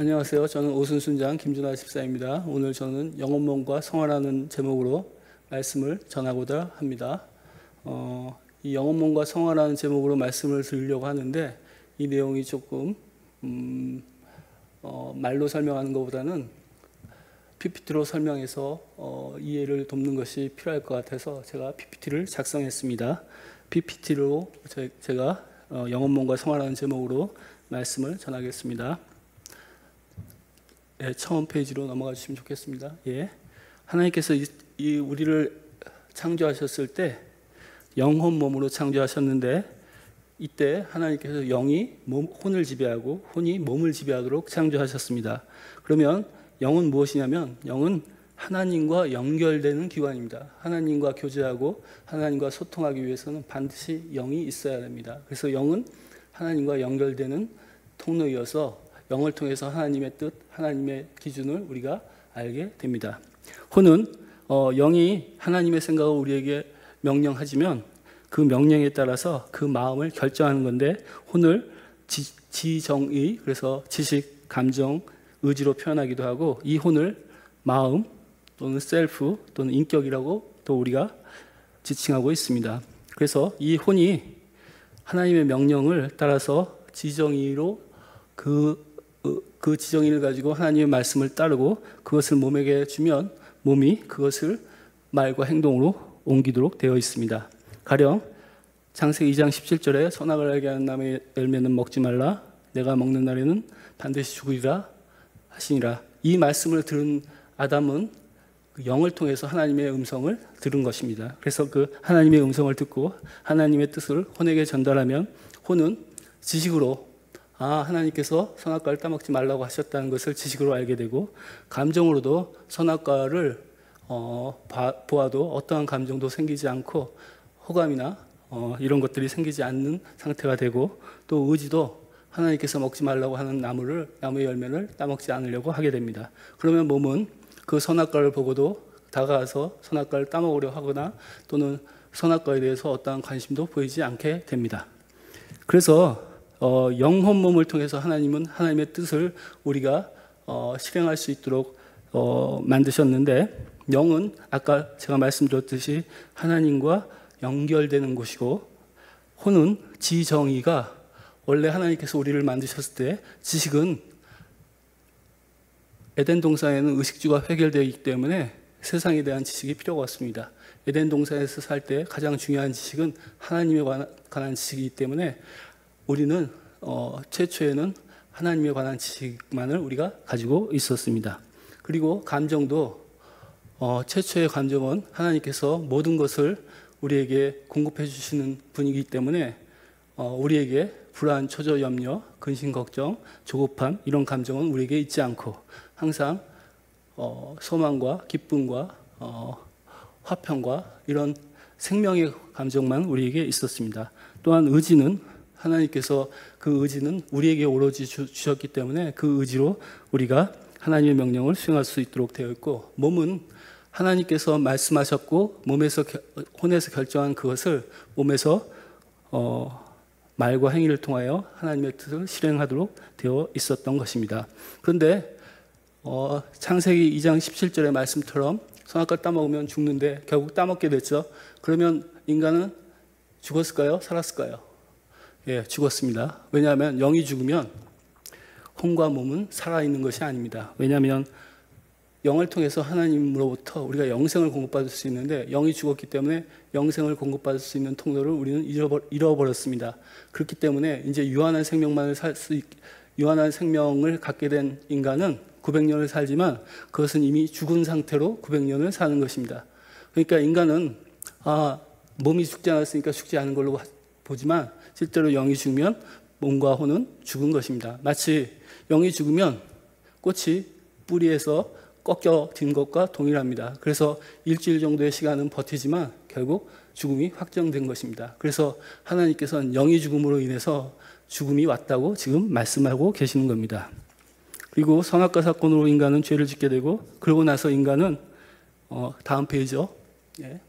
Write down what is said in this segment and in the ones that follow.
안녕하세요. 저는 오순순장 김준하 집사입니다. 오늘 저는 영혼몸과 성화라는 제목으로 말씀을 전하고자 합니다. 이 영혼몸과 성화라는 제목으로 말씀을 드리려고 하는데 이 내용이 조금 말로 설명하는 것보다는 PPT로 설명해서 이해를 돕는 것이 필요할 것 같아서 제가 PPT를 작성했습니다. PPT로 제가 영혼몸과 성화라는 제목으로 말씀을 전하겠습니다. 예, 처음 페이지로 넘어가 주시면 좋겠습니다. 예. 하나님께서 우리를 창조하셨을 때 영혼 몸으로 창조하셨는데 이때 하나님께서 영이 혼을 지배하고 혼이 몸을 지배하도록 창조하셨습니다. 그러면 영은 무엇이냐면 영은 하나님과 연결되는 기관입니다. 하나님과 교제하고 하나님과 소통하기 위해서는 반드시 영이 있어야 됩니다. 그래서 영은 하나님과 연결되는 통로이어서 영을 통해서 하나님의 뜻, 하나님의 기준을 우리가 알게 됩니다. 혼은 영이 하나님의 생각을 우리에게 명령하지만 그 명령에 따라서 그 마음을 결정하는 건데 혼을 지정의, 그래서 지식, 감정, 의지로 표현하기도 하고 이 혼을 마음 또는 셀프 또는 인격이라고 또 우리가 지칭하고 있습니다. 그래서 이 혼이 하나님의 명령을 따라서 지정의로 그 지정의를 가지고 하나님의 말씀을 따르고 그것을 몸에게 주면 몸이 그것을 말과 행동으로 옮기도록 되어 있습니다. 가령 창세기 2장 17절에 선악을 알게 하는 나무의 열매는 먹지 말라 내가 먹는 날에는 반드시 죽으리라 하시니라. 이 말씀을 들은 아담은 그 영을 통해서 하나님의 음성을 들은 것입니다. 그래서 그 하나님의 음성을 듣고 하나님의 뜻을 혼에게 전달하면 혼은 지식으로 하나님께서 선악과를 따먹지 말라고 하셨다는 것을 지식으로 알게 되고 감정으로도 선악과를 보아도 어떠한 감정도 생기지 않고 호감이나 이런 것들이 생기지 않는 상태가 되고 또 의지도 하나님께서 먹지 말라고 하는 나무의 열매를 따먹지 않으려고 하게 됩니다. 그러면 몸은 그 선악과를 보고도 다가가서 선악과를 따먹으려 하거나 또는 선악과에 대해서 어떠한 관심도 보이지 않게 됩니다. 그래서 영혼 몸을 통해서 하나님은 하나님의 뜻을 우리가 실행할 수 있도록 만드셨는데 영은 아까 제가 말씀드렸듯이 하나님과 연결되는 곳이고 혼은 지정의가 원래 하나님께서 우리를 만드셨을 때 지식은 에덴 동산에는 의식주가 회결되어 있기 때문에 세상에 대한 지식이 필요가 없습니다. 에덴 동산에서 살 때 가장 중요한 지식은 하나님에 관한 지식이기 때문에 우리는 최초에는 하나님에 관한 지식만을 우리가 가지고 있었습니다. 그리고 감정도 최초의 감정은 하나님께서 모든 것을 우리에게 공급해 주시는 분이기 때문에 우리에게 불안, 초조, 염려, 근심, 걱정, 조급함 이런 감정은 우리에게 있지 않고 항상 소망과 기쁨과 화평과 이런 생명의 감정만 우리에게 있었습니다. 또한 의지는 하나님께서 그 의지는 우리에게 오로지 주셨기 때문에 그 의지로 우리가 하나님의 명령을 수행할 수 있도록 되어 있고 몸은 하나님께서 말씀하셨고 혼에서 결정한 그것을 몸에서 말과 행위를 통하여 하나님의 뜻을 실행하도록 되어 있었던 것입니다. 그런데 창세기 2장 17절의 말씀처럼 선악과를 따먹으면 죽는데 결국 따먹게 됐죠. 그러면 인간은 죽었을까요? 살았을까요? 예, 죽었습니다. 왜냐하면 영이 죽으면 혼과 몸은 살아있는 것이 아닙니다. 왜냐하면 영을 통해서 하나님으로부터 우리가 영생을 공급받을 수 있는데 영이 죽었기 때문에 영생을 공급받을 수 있는 통로를 우리는 잃어버렸습니다. 그렇기 때문에 이제 유한한 생명을 갖게 된 인간은 900년을 살지만 그것은 이미 죽은 상태로 900년을 사는 것입니다. 그러니까 인간은 몸이 죽지 않았으니까 죽지 않은 걸로 보지만 실제로 영이 죽으면 몸과 혼은 죽은 것입니다. 마치 영이 죽으면 꽃이 뿌리에서 꺾여진 것과 동일합니다. 그래서 일주일 정도의 시간은 버티지만 결국 죽음이 확정된 것입니다. 그래서 하나님께서는 영이 죽음으로 인해서 죽음이 왔다고 지금 말씀하고 계시는 겁니다. 그리고 선악과 사건으로 인간은 죄를 짓게 되고 그러고 나서 인간은 다음 페이지죠. 예.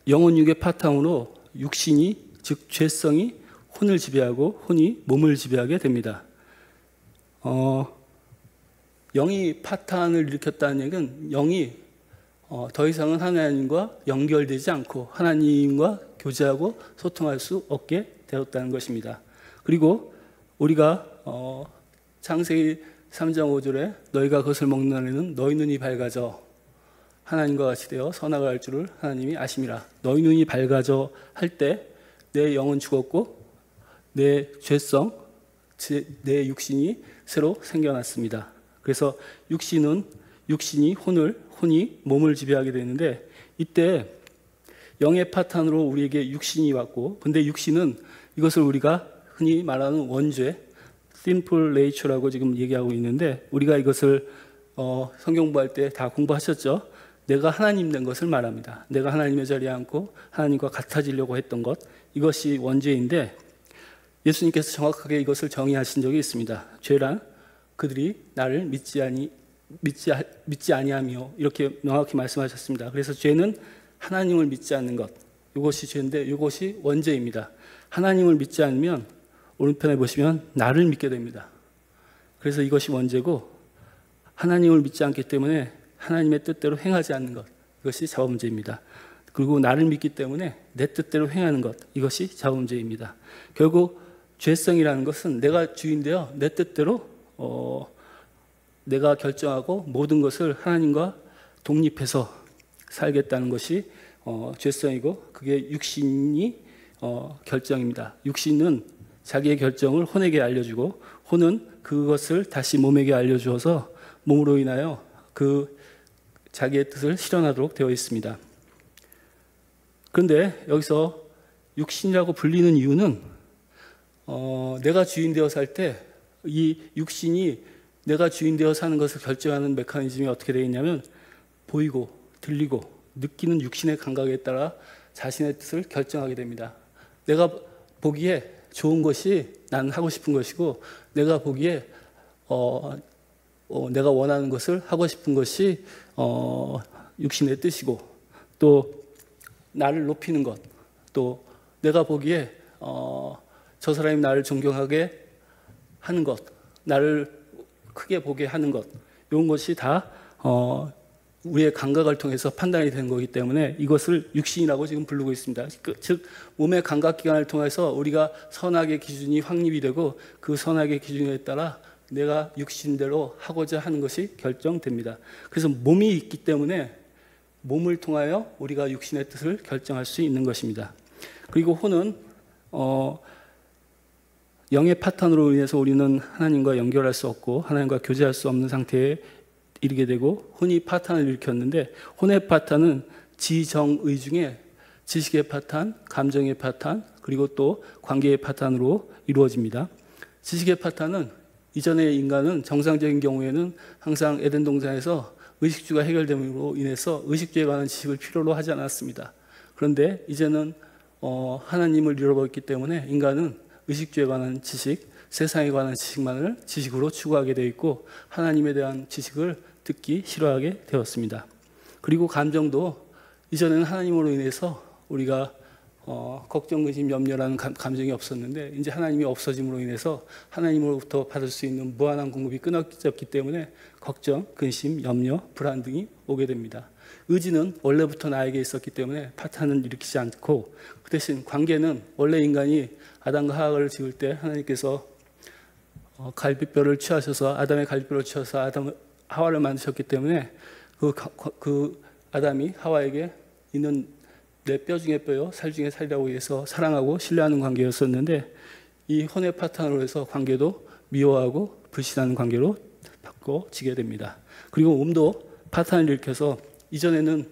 영혼육의 파탕으로 육신이 즉 죄성이 혼을 지배하고 혼이 몸을 지배하게 됩니다. 영이 파탄을 일으켰다는 얘기는 영이 더 이상은 하나님과 연결되지 않고 하나님과 교제하고 소통할 수 없게 되었다는 것입니다. 그리고 우리가 창세기 3장 5절에 너희가 그것을 먹는 날에는 너희 눈이 밝아져 하나님과 같이 되어 선악을 알 줄을 하나님이 아심이라. 너희 눈이 밝아져 할 때 내 영은 죽었고 내 죄성, 내 육신이 새로 생겨났습니다. 그래서 육신이 혼이 몸을 지배하게 되는데, 이때 영의 파탄으로 우리에게 육신이 왔고, 근데 육신은 이것을 우리가 흔히 말하는 원죄, sinful nature라고 지금 얘기하고 있는데, 우리가 이것을 성경 공부할 때 다 공부하셨죠? 내가 하나님 된 것을 말합니다. 내가 하나님의 자리에 앉고 하나님과 같아지려고 했던 것, 이것이 원죄인데, 예수님께서 정확하게 이것을 정의하신 적이 있습니다. 죄란 그들이 나를 믿지 아니하며, 이렇게 명확히 말씀하셨습니다. 그래서 죄는 하나님을 믿지 않는 것, 이것이 죄인데 이것이 원죄입니다. 하나님을 믿지 않으면 오른편에 보시면 나를 믿게 됩니다. 그래서 이것이 원죄고, 하나님을 믿지 않기 때문에 하나님의 뜻대로 행하지 않는 것, 이것이 자범죄입니다. 그리고 나를 믿기 때문에 내 뜻대로 행하는 것, 이것이 자범죄입니다. 결국 죄성이라는 것은 내가 주인되어 내 뜻대로 내가 결정하고 모든 것을 하나님과 독립해서 살겠다는 것이 죄성이고, 그게 육신이 결정입니다. 육신은 자기의 결정을 혼에게 알려주고, 혼은 그것을 다시 몸에게 알려주어서 몸으로 인하여 그 자기의 뜻을 실현하도록 되어 있습니다. 그런데 여기서 육신이라고 불리는 이유는 내가 주인 되어 살 때 이 육신이 내가 주인 되어 사는 것을 결정하는 메커니즘이 어떻게 되어 있냐면, 보이고 들리고 느끼는 육신의 감각에 따라 자신의 뜻을 결정하게 됩니다. 내가 보기에 좋은 것이 나는 하고 싶은 것이고, 내가 보기에 내가 원하는 것을 하고 싶은 것이 육신의 뜻이고, 또 나를 높이는 것, 또 내가 보기에 저 사람이 나를 존경하게 하는 것, 나를 크게 보게 하는 것, 이런 것이 다 우리의 감각을 통해서 판단이 되는 거기 때문에 이것을 육신이라고 지금 부르고 있습니다. 즉 몸의 감각기관을 통해서 우리가 선악의 기준이 확립이 되고, 그 선악의 기준에 따라 내가 육신대로 하고자 하는 것이 결정됩니다. 그래서 몸이 있기 때문에 몸을 통하여 우리가 육신의 뜻을 결정할 수 있는 것입니다. 그리고 혼은 영의 파탄으로 인해서 우리는 하나님과 연결할 수 없고 하나님과 교제할 수 없는 상태에 이르게 되고, 혼이 파탄을 일으켰는데, 혼의 파탄은 지정의 중에 지식의 파탄, 감정의 파탄, 그리고 또 관계의 파탄으로 이루어집니다. 지식의 파탄은, 이전의 인간은 정상적인 경우에는 항상 에덴 동산에서 의식주가 해결됨으로 인해서 의식주에 관한 지식을 필요로 하지 않았습니다. 그런데 이제는 하나님을 잃어버렸기 때문에 인간은 의식주에 관한 지식, 세상에 관한 지식만을 지식으로 추구하게 되어 있고, 하나님에 대한 지식을 듣기 싫어하게 되었습니다. 그리고 감정도, 이전에는 하나님으로 인해서 우리가 걱정, 근심, 염려라는 감정이 없었는데, 이제 하나님이 없어짐으로 인해서 하나님으로부터 받을 수 있는 무한한 공급이 끊어졌기 때문에 걱정, 근심, 염려, 불안 등이 오게 됩니다. 의지는 원래부터 나에게 있었기 때문에 파탄은 일으키지 않고, 그 대신 관계는, 원래 인간이 아담과 하와를 지을 때 하나님께서 갈비뼈를 취하셔서, 아담의 갈비뼈를 취하셔서 하와를 만드셨기 때문에 그 아담이 하와에게 있는 내 뼈 중에 뼈요 살 중에 살이라고 해서 사랑하고 신뢰하는 관계였었는데, 이 혼의 파탄으로 해서 관계도 미워하고 불신하는 관계로 바꿔지게 됩니다. 그리고 몸도 파탄을 일으켜서, 이전에는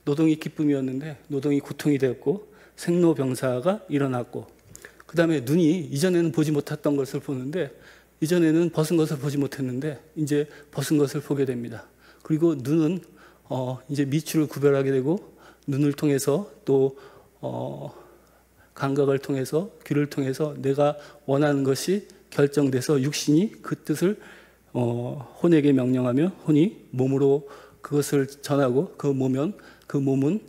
노동이 기쁨이었는데 노동이 고통이 되었고, 생로병사가 일어났고, 그 다음에 눈이, 이전에는 보지 못했던 것을 보는데, 이전에는 벗은 것을 보지 못했는데 이제 벗은 것을 보게 됩니다. 그리고 눈은 이제 미추를 구별하게 되고, 눈을 통해서 또 감각을 통해서, 귀를 통해서 내가 원하는 것이 결정돼서 육신이 그 뜻을 혼에게 명령하며, 혼이 몸으로 그것을 전하고, 그 몸은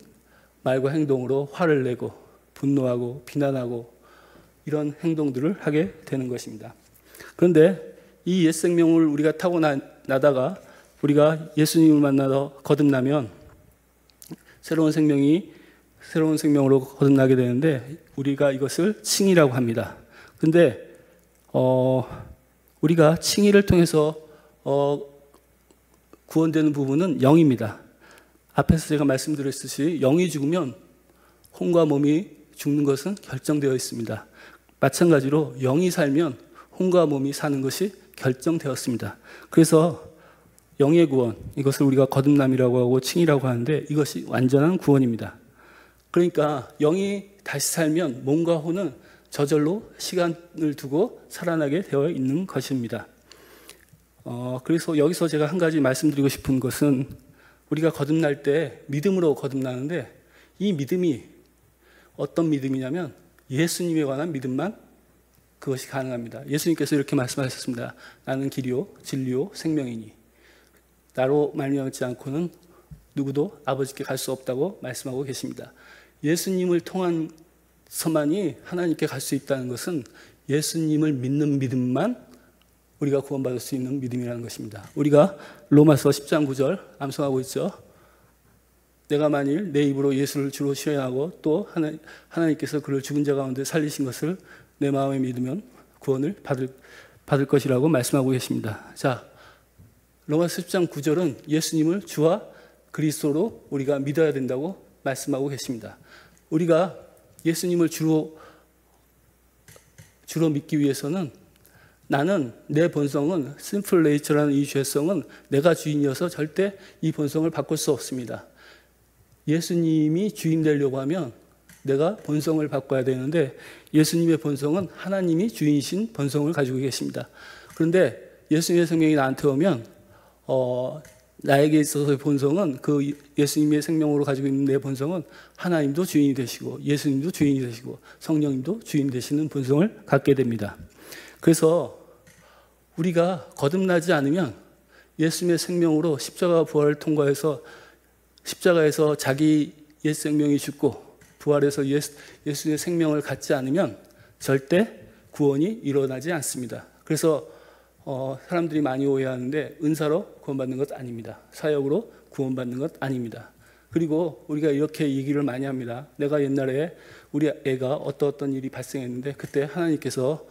말과 행동으로 화를 내고 분노하고 비난하고 이런 행동들을 하게 되는 것입니다. 그런데 이 옛 생명을 우리가 타고나다가 우리가 예수님을 만나서 거듭나면 새로운 생명으로 거듭나게 되는데 우리가 이것을 칭의라고 합니다. 그런데 우리가 칭의를 통해서 구원되는 부분은 영입니다. 앞에서 제가 말씀드렸듯이 영이 죽으면 혼과 몸이 죽는 것은 결정되어 있습니다. 마찬가지로 영이 살면 혼과 몸이 사는 것이 결정되었습니다. 그래서 영의 구원, 이것을 우리가 거듭남이라고 하고 칭의라고 하는데 이것이 완전한 구원입니다. 그러니까 영이 다시 살면 몸과 혼은 저절로 시간을 두고 살아나게 되어 있는 것입니다. 그래서 여기서 제가 한 가지 말씀드리고 싶은 것은 우리가 거듭날 때 믿음으로 거듭나는데 이 믿음이 어떤 믿음이냐면 예수님에 관한 믿음만 그것이 가능합니다. 예수님께서 이렇게 말씀하셨습니다. 나는 길이요 진리요 생명이니 나로 말미암지 않고는 누구도 아버지께 갈 수 없다고 말씀하고 계십니다. 예수님을 통해서만이 하나님께 갈 수 있다는 것은 예수님을 믿는 믿음만 우리가 구원받을 수 있는 믿음이라는 것입니다. 우리가 로마서 10장 9절 암송하고 있죠. 내가 만일 내 입으로 예수를 주로 시인하고 또 하나님께서 그를 죽은 자 가운데 살리신 것을 내 마음에 믿으면 구원을 받을 것이라고 말씀하고 계십니다. 자, 로마서 10장 9절은 예수님을 주와 그리스도로 우리가 믿어야 된다고 말씀하고 계십니다. 우리가 예수님을 주로 믿기 위해서는 나는 내 본성은 심플 네이처라는 이 죄성은 내가 주인이어서 절대 이 본성을 바꿀 수 없습니다. 예수님이 주인 되려고 하면 내가 본성을 바꿔야 되는데 예수님의 본성은 하나님이 주인이신 본성을 가지고 계십니다. 그런데 예수님의 생명이 나한테 오면 나에게 있어서의 본성은 그 예수님의 생명으로 가지고 있는 내 본성은 하나님도 주인이 되시고 예수님도 주인이 되시고 성령님도 주인 되시는 본성을 갖게 됩니다. 그래서 우리가 거듭나지 않으면 예수님의 생명으로 십자가 부활을 통과해서 십자가에서 자기 옛 생명이 죽고 부활해서 예수의 생명을 갖지 않으면 절대 구원이 일어나지 않습니다. 그래서 사람들이 많이 오해하는데 은사로 구원받는 것 아닙니다. 사역으로 구원받는 것 아닙니다. 그리고 우리가 이렇게 얘기를 많이 합니다. 내가 옛날에 우리 애가 어떤 일이 발생했는데 그때 하나님께서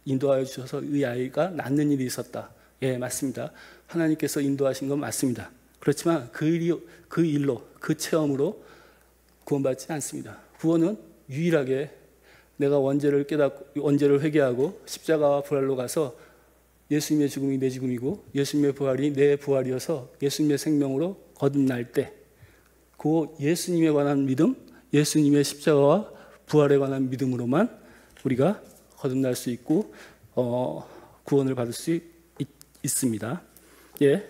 인도하여 주셔서 이 아이가 낫는 일이 있었다. 예, 맞습니다. 하나님께서 인도하신 건 맞습니다. 그렇지만 그 일로, 그 체험으로 구원받지 않습니다. 구원은 유일하게 내가 원죄를 회개하고 십자가와 부활로 가서 예수님의 죽음이 내 죽음이고 예수님의 부활이 내 부활이어서 예수님의 생명으로 거듭날 때 그 예수님에 관한 믿음, 예수님의 십자가와 부활에 관한 믿음으로만 우리가 거듭날 수 있고 구원을 받을 수 있습니다. 예.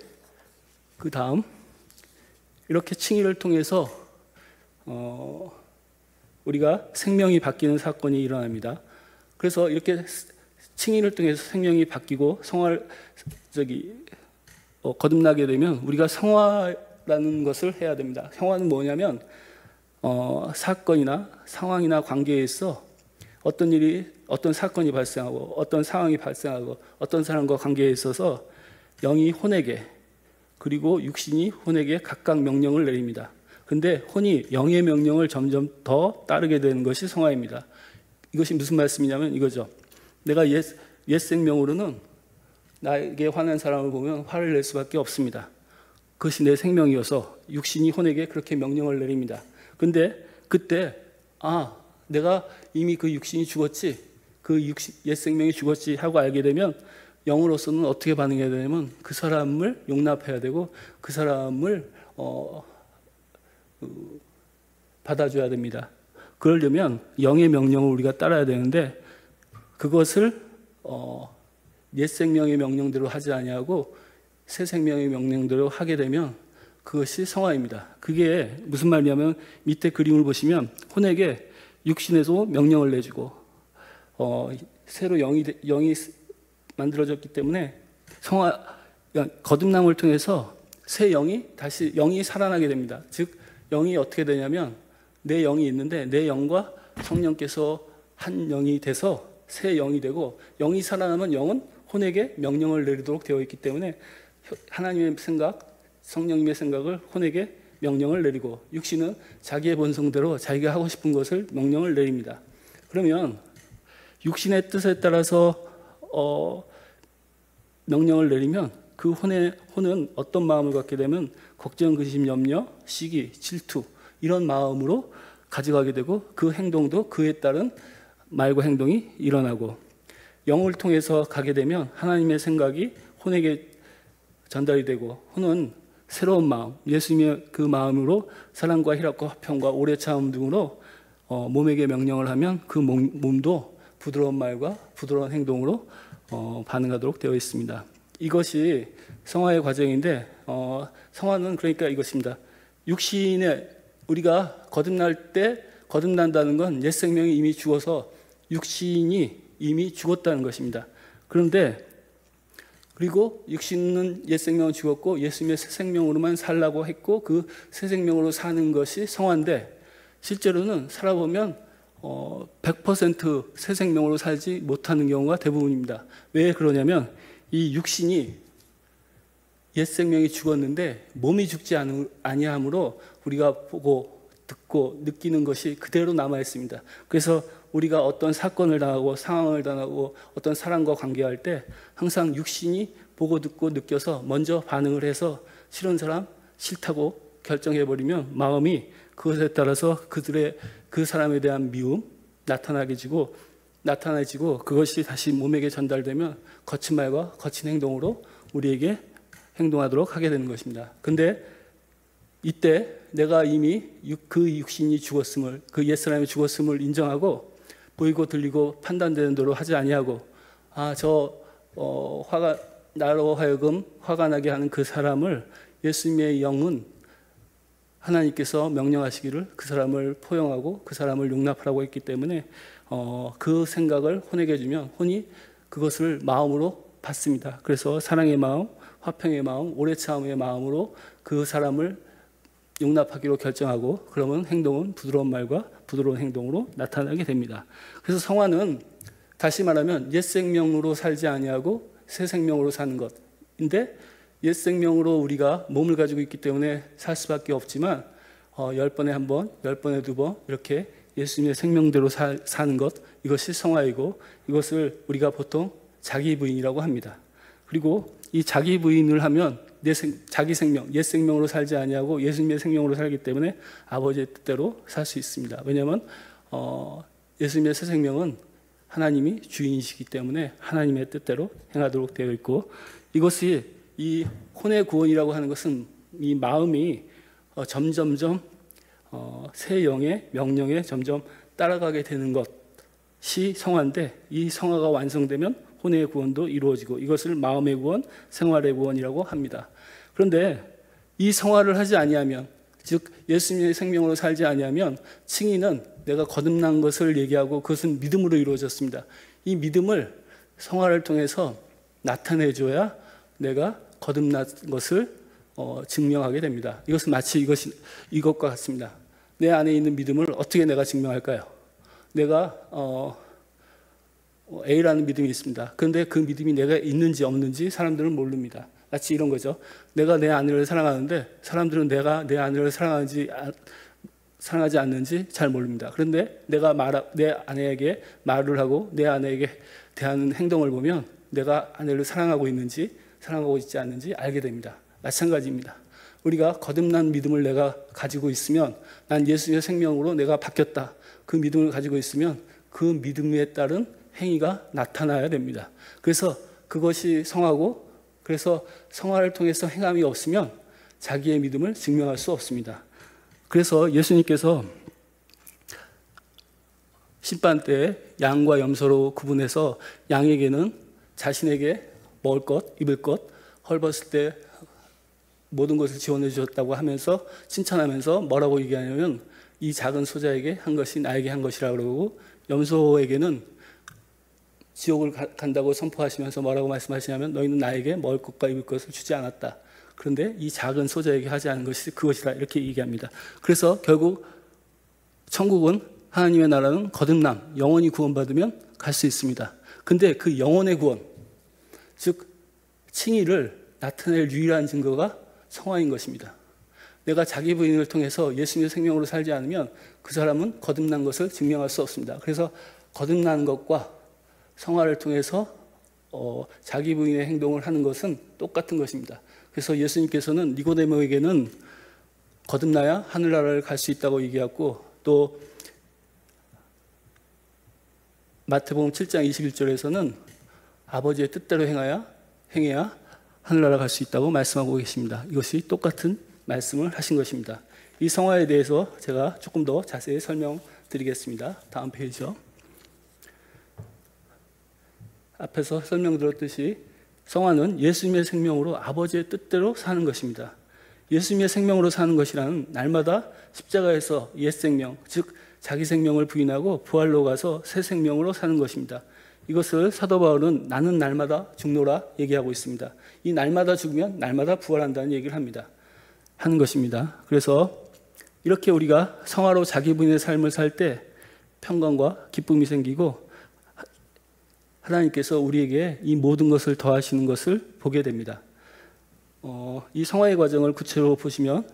그 다음 이렇게 칭의를 통해서 우리가 생명이 바뀌는 사건이 일어납니다. 그래서 이렇게 칭의를 통해서 생명이 바뀌고 거듭나게 되면 우리가 성화라는 것을 해야 됩니다. 성화는 뭐냐면 사건이나 상황이나 관계에 있어 어떤 사건이 발생하고 어떤 상황이 발생하고 어떤 사람과 관계에 있어서 영이 혼에게 그리고 육신이 혼에게 각각 명령을 내립니다. 근데 혼이 영의 명령을 점점 더 따르게 되는 것이 성화입니다. 이것이 무슨 말씀이냐면 이거죠. 내가 옛 생명으로는 나에게 화난 사람을 보면 화를 낼 수밖에 없습니다. 그것이 내 생명이어서 육신이 혼에게 그렇게 명령을 내립니다. 근데 그때 내가 이미 그 육신이 죽었지, 옛 생명이 죽었지 하고 알게 되면 영으로서는 어떻게 반응해야 되냐면 그 사람을 용납해야 되고 그 사람을 받아줘야 됩니다. 그러려면 영의 명령을 우리가 따라야 되는데 그것을 옛 생명의 명령대로 하지 아니하고 새 생명의 명령대로 하게 되면 그것이 성화입니다. 그게 무슨 말이냐면 밑에 그림을 보시면 혼에게 육신에서 명령을 내주고 새로 영이 만들어졌기 때문에 거듭남을 통해서 새 영이 살아나게 됩니다. 즉 영이 어떻게 되냐면 내 영이 있는데 내 영과 성령께서 한 영이 돼서 새 영이 되고, 영이 살아나면 영은 혼에게 명령을 내리도록 되어 있기 때문에 하나님의 생각, 성령님의 생각을 혼에게 명령을 내리고, 육신은 자기의 본성대로 자기가 하고 싶은 것을 명령을 내립니다. 그러면 육신의 뜻에 따라서 명령을 내리면 그 혼은 어떤 마음을 갖게 되면 걱정, 근심, 염려, 시기, 질투 이런 마음으로 가져가게 되고, 그 행동도 그에 따른 말과 행동이 일어나고, 영을 통해서 가게 되면 하나님의 생각이 혼에게 전달이 되고, 혼은 새로운 마음, 예수님의 그 마음으로 사랑과 희락과 화평과 오래 참음 등으로 몸에게 명령을 하면 그 몸도 부드러운 말과 부드러운 행동으로 반응하도록 되어 있습니다. 이것이 성화의 과정인데, 성화는 그러니까 이것입니다. 육신에 우리가 거듭날 때, 거듭난다는 건 옛 생명이 이미 죽어서 육신이 이미 죽었다는 것입니다. 그런데 그리고 육신은 옛 생명은 죽었고 예수님의 새 생명으로만 살라고 했고, 그 새 생명으로 사는 것이 성화인데, 실제로는 살아보면 100% 새 생명으로 살지 못하는 경우가 대부분입니다. 왜 그러냐면 이 육신이 옛 생명이 죽었는데 몸이 죽지 아니하므로 우리가 보고 듣고 느끼는 것이 그대로 남아 있습니다. 그래서 우리가 어떤 사건을 당하고 상황을 당하고 어떤 사람과 관계할 때 항상 육신이 보고 듣고 느껴서 먼저 반응을 해서 싫은 사람 싫다고 결정해버리면 마음이 그것에 따라서 그 사람에 대한 미움 나타나지고 그것이 다시 몸에게 전달되면 거친 말과 거친 행동으로 우리에게 행동하도록 하게 되는 것입니다. 근데 이때 내가 이미 그 육신이 죽었음을, 그 옛사람이 죽었음을 인정하고 보이고 들리고 판단되는 대로 하지 아니하고, 나로 하여금 화가 나게 하는 그 사람을 예수님의 영은 하나님께서 명령하시기를 그 사람을 포용하고 그 사람을 용납하라고 했기 때문에 그 생각을 혼에게 주면 혼이 그것을 마음으로 받습니다. 그래서 사랑의 마음, 화평의 마음, 오래 참음의 마음으로 그 사람을 용납하기로 결정하고, 그러면 행동은 부드러운 말과 부드러운 행동으로 나타나게 됩니다. 그래서 성화는 다시 말하면 옛 생명으로 살지 아니하고 새 생명으로 사는 것인데, 옛 생명으로 우리가 몸을 가지고 있기 때문에 살 수밖에 없지만 10번에 한 번, 10번에 2번 이렇게 예수님의 생명대로 사는 것, 이것이 성화이고, 이것을 우리가 보통 자기 부인이라고 합니다. 그리고 이 자기 부인을 하면 자기 생명, 옛 생명으로 살지 아니하고 예수님의 생명으로 살기 때문에 아버지의 뜻대로 살 수 있습니다. 왜냐하면 예수님의 새 생명은 하나님이 주인이시기 때문에 하나님의 뜻대로 행하도록 되어 있고, 이것이 이 혼의 구원이라고 하는 것은 이 마음이 점점점 새 영의 명령에 점점 따라가게 되는 것이 성화인데, 이 성화가 완성되면 혼의 구원도 이루어지고, 이것을 마음의 구원, 생활의 구원이라고 합니다. 그런데 이 성화를 하지 아니하면, 즉 예수님의 생명으로 살지 아니하면 칭의는 내가 거듭난 것을 얘기하고 그것은 믿음으로 이루어졌습니다. 이 믿음을 성화를 통해서 나타내줘야 내가 거듭난 것을 증명하게 됩니다. 이것은 마치 이것과 같습니다. 내 안에 있는 믿음을 어떻게 내가 증명할까요? 내가 A라는 믿음이 있습니다. 그런데 그 믿음이 내가 있는지 없는지 사람들은 모릅니다. 마치 이런 거죠. 내가 내 아내를 사랑하는데 사람들은 내가 내 아내를 사랑하지 않는지 잘 모릅니다. 그런데 내가 내 아내에게 말을 하고 내 아내에게 대하는 행동을 보면 내가 아내를 사랑하고 있는지 사랑하고 있지 않는지 알게 됩니다. 마찬가지입니다. 우리가 거듭난 믿음을 내가 가지고 있으면, 난 예수님의 생명으로 내가 바뀌었다, 그 믿음을 가지고 있으면 그 믿음에 따른 행위가 나타나야 됩니다. 그래서 그것이 성화고, 그래서 성화를 통해서 행함이 없으면 자기의 믿음을 증명할 수 없습니다. 그래서 예수님께서 심판 때 양과 염소로 구분해서 양에게는 자신에게 먹을 것, 입을 것, 헐벗을 때 모든 것을 지원해 주셨다고 하면서 칭찬하면서 뭐라고 얘기하냐면, 이 작은 소자에게 한 것이 나에게 한 것이라고 그러고, 염소에게는 지옥을 간다고 선포하시면서 뭐라고 말씀하시냐면, 너희는 나에게 먹을 것과 입을 것을 주지 않았다. 그런데 이 작은 소자에게 하지 않은 것이 그것이다, 이렇게 얘기합니다. 그래서 결국 천국은 하나님의 나라는 거듭남, 영원히 구원받으면 갈 수 있습니다. 근데 그 영혼의 구원, 즉 칭의를 나타낼 유일한 증거가 성화인 것입니다. 내가 자기 부인을 통해서 예수님의 생명으로 살지 않으면 그 사람은 거듭난 것을 증명할 수 없습니다. 그래서 거듭난 것과 성화를 통해서 자기 부인의 행동을 하는 것은 똑같은 것입니다. 그래서 예수님께서는 니고데모에게는 거듭나야 하늘나라를 갈 수 있다고 얘기하고, 또 마태복음 7장 21절에서는 아버지의 뜻대로 행해야 하늘나라 갈 수 있다고 말씀하고 계십니다. 이것이 똑같은 말씀을 하신 것입니다. 이 성화에 대해서 제가 조금 더 자세히 설명드리겠습니다. 다음 페이지요. 앞에서 설명드렸듯이 성화는 예수님의 생명으로 아버지의 뜻대로 사는 것입니다. 예수님의 생명으로 사는 것이란 날마다 십자가에서 옛 생명, 즉 자기 생명을 부인하고 부활로 가서 새 생명으로 사는 것입니다. 이것을 사도 바울은 나는 날마다 죽노라 얘기하고 있습니다. 이 날마다 죽으면 날마다 부활한다는 얘기를 하는 것입니다. 그래서 이렇게 우리가 성화로 자기 부인의 삶을 살 때 평강과 기쁨이 생기고 하나님께서 우리에게 이 모든 것을 더하시는 것을 보게 됩니다. 이 성화의 과정을 구체로 보시면,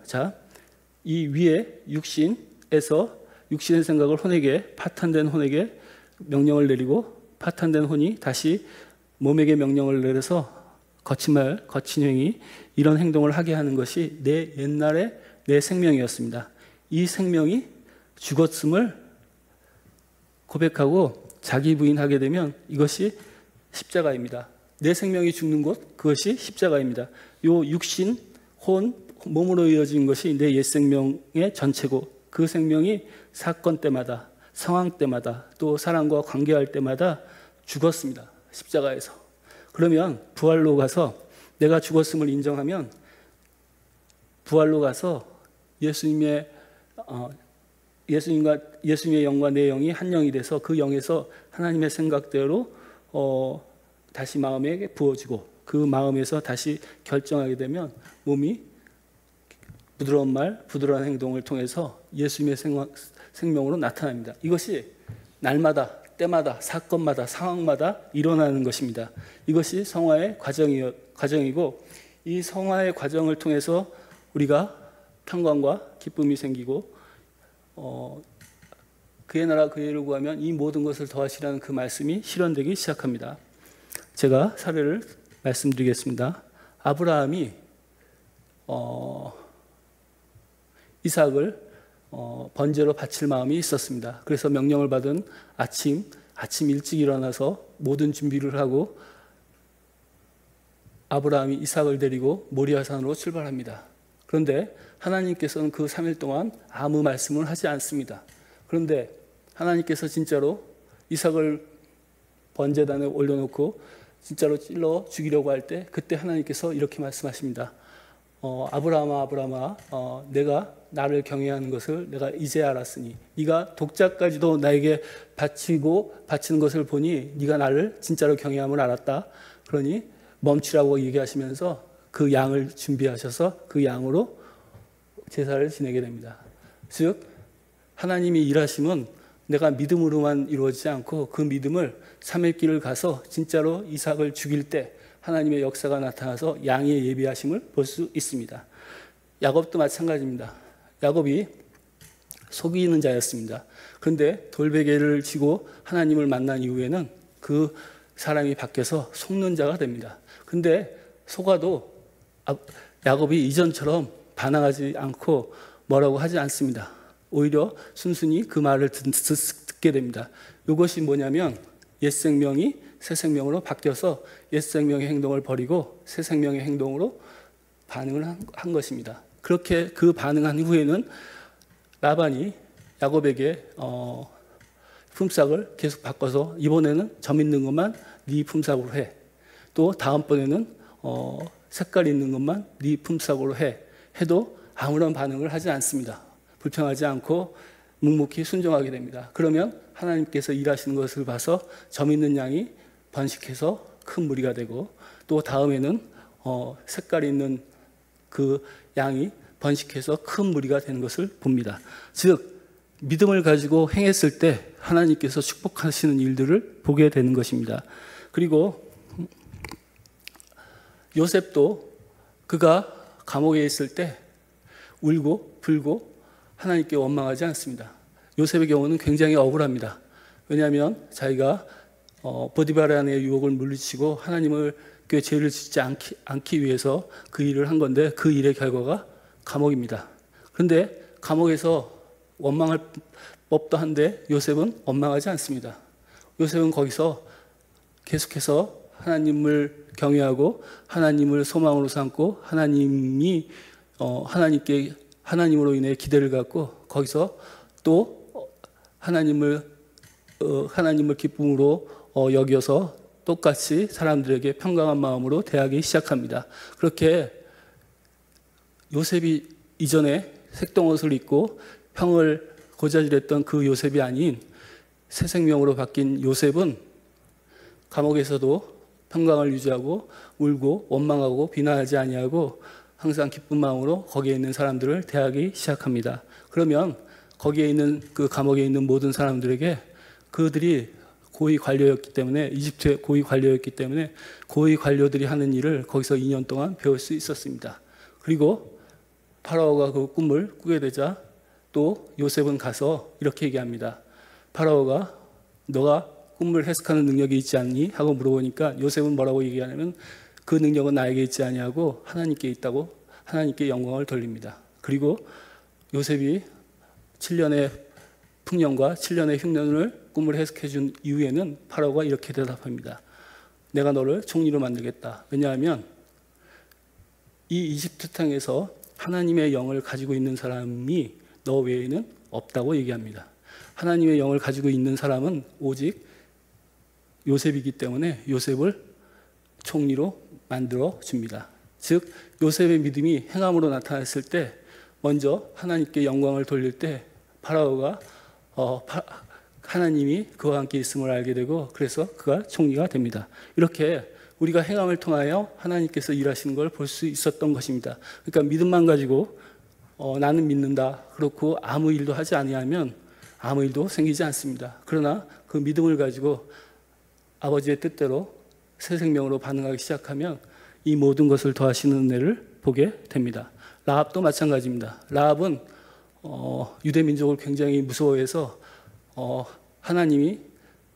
이 위에 육신의 생각을 파탄된 혼에게 명령을 내리고, 파탄된 혼이 다시 몸에게 명령을 내려서 거친 말, 거친 행위, 이런 행동을 하게 하는 것이 내 옛날의 내 생명이었습니다. 이 생명이 죽었음을 고백하고 자기 부인하게 되면 이것이 십자가입니다. 내 생명이 죽는 곳, 그것이 십자가입니다. 요 육신, 혼, 몸으로 이어진 것이 내 옛 생명의 전체고, 그 생명이 사건 때마다, 상황 때마다, 또 사람과 관계할 때마다 죽었습니다. 십자가에서. 그러면 부활로 가서 내가 죽었음을 인정하면 부활로 가서 예수님의 영과 내 영이 한 영이 돼서 그 영에서 하나님의 생각대로 다시 마음에 부어지고, 그 마음에서 다시 결정하게 되면 몸이 부드러운 말, 부드러운 행동을 통해서 예수님의 생명으로 나타납니다. 이것이 날마다, 때마다, 사건마다, 상황마다 일어나는 것입니다. 이것이 성화의 과정이고, 이 성화의 과정을 통해서 우리가 평강과 기쁨이 생기고, 그의 나라 그의 일을 구하면 이 모든 것을 더하시라는 그 말씀이 실현되기 시작합니다. 제가 사례를 말씀드리겠습니다. 아브라함이 이삭을 번제로 바칠 마음이 있었습니다. 그래서 명령을 받은 아침 일찍 일어나서 모든 준비를 하고 아브라함이 이삭을 데리고 모리아산으로 출발합니다. 그런데 하나님께서는 그 3일 동안 아무 말씀을 하지 않습니다. 그런데 하나님께서 진짜로 이삭을 번제단에 올려놓고 진짜로 찔러 죽이려고 할 때, 그때 하나님께서 이렇게 말씀하십니다. 아브라함아, 내가 나를 경외하는 것을 내가 이제 알았으니, 네가 독자까지도 나에게 바치는 것을 보니 네가 나를 진짜로 경외함을 알았다. 그러니 멈추라고 얘기하시면서 그 양을 준비하셔서 그 양으로 제사를 지내게 됩니다. 즉 하나님이 일하심은 내가 믿음으로만 이루어지지 않고, 그 믿음을 3일 길을 가서 진짜로 이삭을 죽일 때 하나님의 역사가 나타나서 양의 예비하심을 볼 수 있습니다. 야곱도 마찬가지입니다. 야곱이 속이는 자였습니다. 그런데 돌베개를 지고 하나님을 만난 이후에는 그 사람이 바뀌어서 속는 자가 됩니다. 근데 속아도 야곱이 이전처럼 반항하지 않고 뭐라고 하지 않습니다. 오히려 순순히 그 말을 듣게 됩니다. 이것이 뭐냐면 옛 생명이 새 생명으로 바뀌어서 옛 생명의 행동을 버리고 새 생명의 행동으로 반응을 한 것입니다. 그렇게 그 반응한 후에는 라반이 야곱에게 품삯을 계속 바꿔서 이번에는 점 있는 것만 네 품삯으로 해. 또 다음번에는 색깔 있는 것만 네 품삯으로 해. 해도 아무런 반응을 하지 않습니다. 불평하지 않고 묵묵히 순종하게 됩니다. 그러면 하나님께서 일하시는 것을 봐서 점 있는 양이 번식해서 큰 무리가 되고, 또 다음에는 색깔 있는 그 양이 번식해서 큰 무리가 되는 것을 봅니다. 즉 믿음을 가지고 행했을 때 하나님께서 축복하시는 일들을 보게 되는 것입니다. 그리고 요셉도 그가 감옥에 있을 때 울고 불고 하나님께 원망하지 않습니다. 요셉의 경우는 굉장히 억울합니다. 왜냐하면 자기가 보디바라의 유혹을 물리치고 하나님을 그 죄를 짓지 않기 위해서 그 일을 한 건데 그 일의 결과가 감옥입니다. 그런데 감옥에서 원망할 법도 한데 요셉은 원망하지 않습니다. 요셉은 거기서 계속해서 하나님을 경외하고 하나님을 소망으로 삼고 하나님으로 인해 기대를 갖고 거기서 또 하나님을 기쁨으로 여겨서 똑같이 사람들에게 평강한 마음으로 대하기 시작합니다. 그렇게 요셉이 이전에 색동옷을 입고 형을 고자질했던 그 요셉이 아닌 새 생명으로 바뀐 요셉은 감옥에서도 평강을 유지하고 울고 원망하고 비난하지 아니하고 항상 기쁜 마음으로 거기에 있는 사람들을 대하기 시작합니다. 그러면 거기에 있는 그 감옥에 있는 모든 사람들에게 그들이 고위 관료였기 때문에 이집트의 고위 관료였기 때문에 고위 관료들이 하는 일을 거기서 2년 동안 배울 수 있었습니다. 그리고 파라오가 그 꿈을 꾸게 되자 또 요셉은 가서 이렇게 얘기합니다. 파라오가 너가 꿈을 해석하는 능력이 있지 않니? 하고 물어보니까 요셉은 뭐라고 얘기하냐면 그 능력은 나에게 있지 아니하고 하나님께 있다고 하나님께 영광을 돌립니다. 그리고 요셉이 7년의 풍년과 7년의 흉년을 꿈을 해석해 준 이후에는 파라오가 이렇게 대답합니다. 내가 너를 총리로 만들겠다. 왜냐하면 이 이집트 땅에서 하나님의 영을 가지고 있는 사람이 너 외에는 없다고 얘기합니다. 하나님의 영을 가지고 있는 사람은 오직 요셉이기 때문에 요셉을 총리로 만들어 줍니다. 즉 요셉의 믿음이 행함으로 나타났을 때 먼저 하나님께 영광을 돌릴 때 파라오가 하나님이 그와 함께 있음을 알게 되고 그래서 그가 총리가 됩니다. 이렇게 우리가 행함을 통하여 하나님께서 일하시는 걸 볼 수 있었던 것입니다. 그러니까 믿음만 가지고 나는 믿는다 그렇고 아무 일도 하지 아니하면 아무 일도 생기지 않습니다. 그러나 그 믿음을 가지고 아버지의 뜻대로 새 생명으로 반응하기 시작하면 이 모든 것을 더하시는 은혜를 보게 됩니다. 라합도 마찬가지입니다. 라합은 유대 민족을 굉장히 무서워해서 하나님이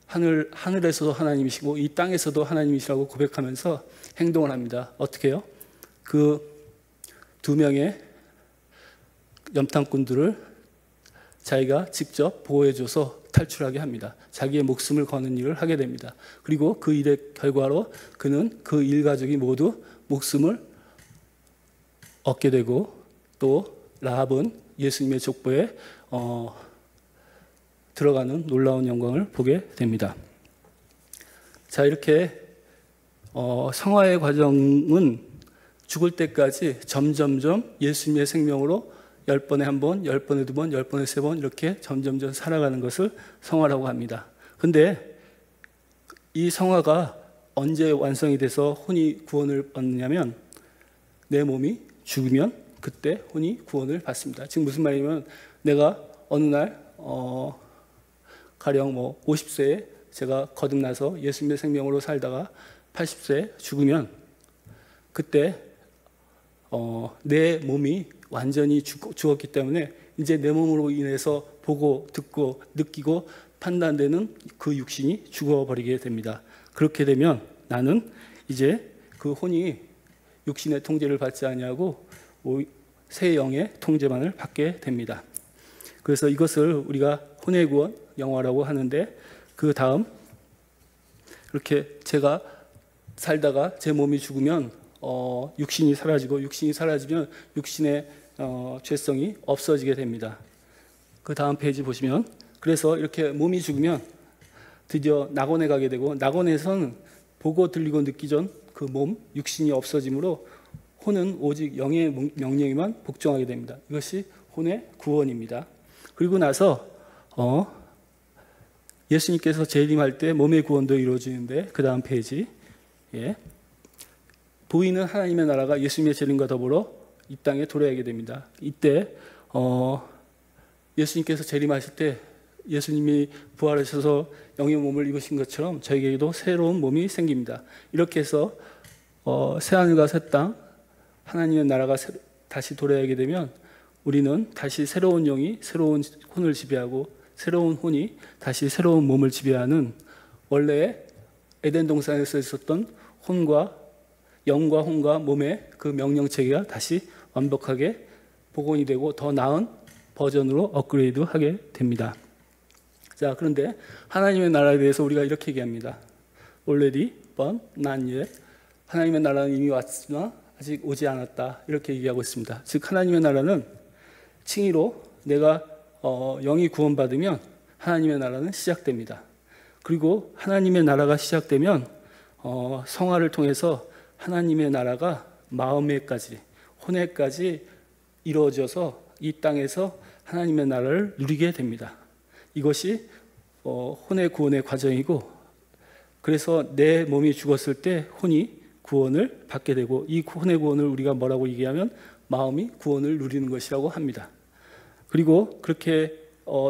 하늘에서도 하나님이시고 이 땅에서도 하나님이시라고 고백하면서 행동을 합니다. 어떻게 해요? 그 2명의 염탐꾼들을 자기가 직접 보호해줘서 탈출하게 합니다. 자기의 목숨을 거는 일을 하게 됩니다. 그리고 그 일의 결과로 그는 그 일가족이 모두 목숨을 얻게 되고 또 라합은 예수님의 족보에 들어가는 놀라운 영광을 보게 됩니다. 자, 이렇게 성화의 과정은 죽을 때까지 점점점 예수님의 생명으로 10번에 한 번, 10번에 2번, 10번에 3번 이렇게 점점점 살아가는 것을 성화라고 합니다. 근데 이 성화가 언제 완성이 돼서 혼이 구원을 얻느냐면 내 몸이 죽으면 그때 혼이 구원을 받습니다. 지금 무슨 말이냐면 내가 어느 날 가령 50세에 제가 거듭나서 예수님의 생명으로 살다가 80세에 죽으면 그때 내 몸이 완전히 죽었기 때문에 이제 내 몸으로 인해서 보고 듣고 느끼고 판단되는 그 육신이 죽어버리게 됩니다. 그렇게 되면 나는 이제 그 혼이 육신의 통제를 받지 아니하고 새 영의 통제만을 받게 됩니다. 그래서 이것을 우리가 혼의 구원 영화라고 하는데 그 다음 이렇게 제가 살다가 제 몸이 죽으면 육신이 사라지고 육신이 사라지면 육신의 죄성이 없어지게 됩니다. 그 다음 페이지 보시면 그래서 이렇게 몸이 죽으면 드디어 낙원에 가게 되고 낙원에서는 보고 들리고 느끼 전 그 몸 육신이 없어지므로 혼은 오직 영의 명령에만 복종하게 됩니다. 이것이 혼의 구원입니다. 그리고 나서 예수님께서 재림할 때 몸의 구원도 이루어지는데 그 다음 페이지 보이는 하나님의 나라가 예수님의 재림과 더불어 이 땅에 도래하게 됩니다. 이때 예수님께서 재림하실 때 예수님이 부활하셔서 영의 몸을 입으신 것처럼 저에게도 새로운 몸이 생깁니다. 이렇게 해서 새하늘과 새 땅, 하나님의 나라가 다시 돌아오게 되면 우리는 다시 새로운 영이 새로운 혼을 지배하고 새로운 혼이 다시 새로운 몸을 지배하는 원래 에덴 동산에서 있었던 혼과 영과 혼과 몸의 그 명령체계가 다시 완벽하게 복원이 되고 더 나은 버전으로 업그레이드하게 됩니다. 자, 그런데 하나님의 나라에 대해서 우리가 이렇게 얘기합니다. Already, but not yet. 하나님의 나라는 이미 왔으나 아직 오지 않았다. 이렇게 얘기하고 있습니다. 즉 하나님의 나라는 칭의로 내가 영이 구원받으면 하나님의 나라는 시작됩니다. 그리고 하나님의 나라가 시작되면 성화를 통해서 하나님의 나라가 마음에까지 혼에까지 이루어져서 이 땅에서 하나님의 나라를 누리게 됩니다. 이것이 혼의 구원의 과정이고, 그래서 내 몸이 죽었을 때 혼이 구원을 받게 되고, 이 혼의 구원을 우리가 뭐라고 얘기하면 마음이 구원을 누리는 것이라고 합니다. 그리고 그렇게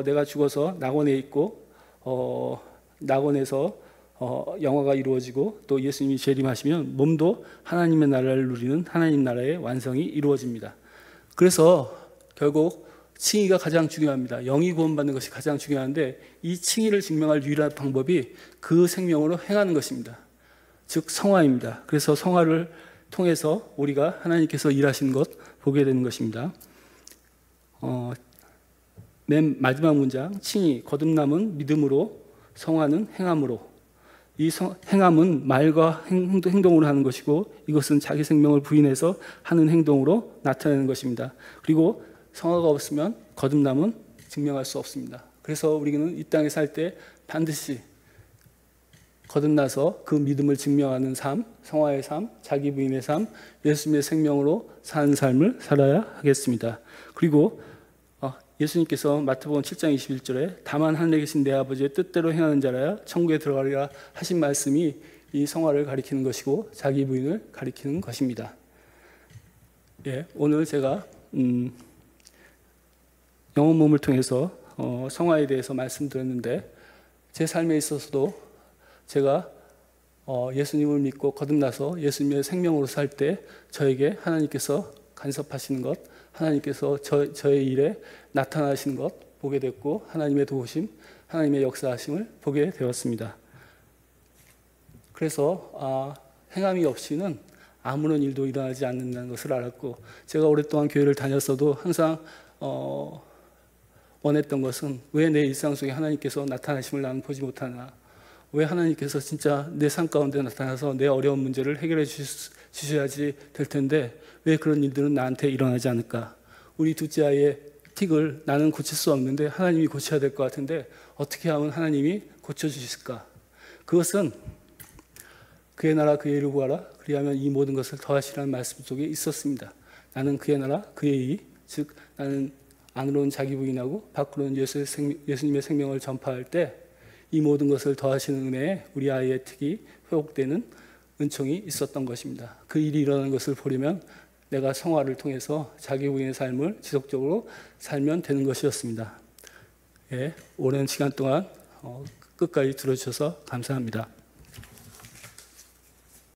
내가 죽어서 낙원에 있고 낙원에서 영화가 이루어지고 또 예수님이 재림하시면 몸도 하나님의 나라를 누리는 하나님 나라의 완성이 이루어집니다. 그래서 결국 칭의가 가장 중요합니다. 영이 구원받는 것이 가장 중요한데 이 칭의를 증명할 유일한 방법이 그 생명으로 행하는 것입니다. 즉 성화입니다. 그래서 성화를 통해서 우리가 하나님께서 일하신 것 보게 되는 것입니다. 맨 마지막 문장, 칭의, 거듭남은 믿음으로, 성화는 행함으로. 이 행함은 말과 행동으로 하는 것이고, 이것은 자기 생명을 부인해서 하는 행동으로 나타내는 것입니다. 그리고 성화가 없으면 거듭남은 증명할 수 없습니다. 그래서 우리는 이 땅에 살 때 반드시 거듭나서 그 믿음을 증명하는 삶, 성화의 삶, 자기 부인의 삶, 예수님의 생명으로 사는 삶을 살아야 하겠습니다. 그리고 예수님께서 마태복음 7장 21절에 다만 하늘에 계신 내 아버지의 뜻대로 행하는 자라야 천국에 들어가리라 하신 말씀이 이 성화를 가리키는 것이고 자기 부인을 가리키는 것입니다. 예, 오늘 제가 영혼 몸을 통해서 성화에 대해서 말씀드렸는데, 제 삶에 있어서도 제가 예수님을 믿고 거듭나서 예수님의 생명으로 살 때 저에게 하나님께서 간섭하시는 것, 하나님께서 저의 일에 나타나시는 것 보게 됐고, 하나님의 도우심, 하나님의 역사하심을 보게 되었습니다. 그래서 행함이 없이는 아무런 일도 일어나지 않는다는 것을 알았고, 제가 오랫동안 교회를 다녔어도 항상 원했던 것은 왜 내 일상 속에 하나님께서 나타나심을 나는 보지 못하나, 왜 하나님께서 진짜 내 삶 가운데 나타나서 내 어려운 문제를 해결해 주셔야지 될 텐데 왜 그런 일들은 나한테 일어나지 않을까. 우리 둘째 아이의 틱을 나는 고칠 수 없는데 하나님이 고쳐야 될 것 같은데 어떻게 하면 하나님이 고쳐주실까. 그것은 그의 나라 그의 일을 구하라 그리하면 이 모든 것을 더하시라는 말씀 속에 있었습니다. 나는 그의 나라 그의 일, 즉 나는 안으로는 자기 부인하고 밖으로는 예수님의 생명을 전파할 때 이 모든 것을 더하시는 은혜에 우리 아이의 틱이 회복되는 은총이 있었던 것입니다. 그 일이 일어나는 것을 보려면 내가 성화를 통해서 자기 부인의 삶을 지속적으로 살면 되는 것이었습니다. 예, 오랜 시간 동안 끝까지 들어주셔서 감사합니다.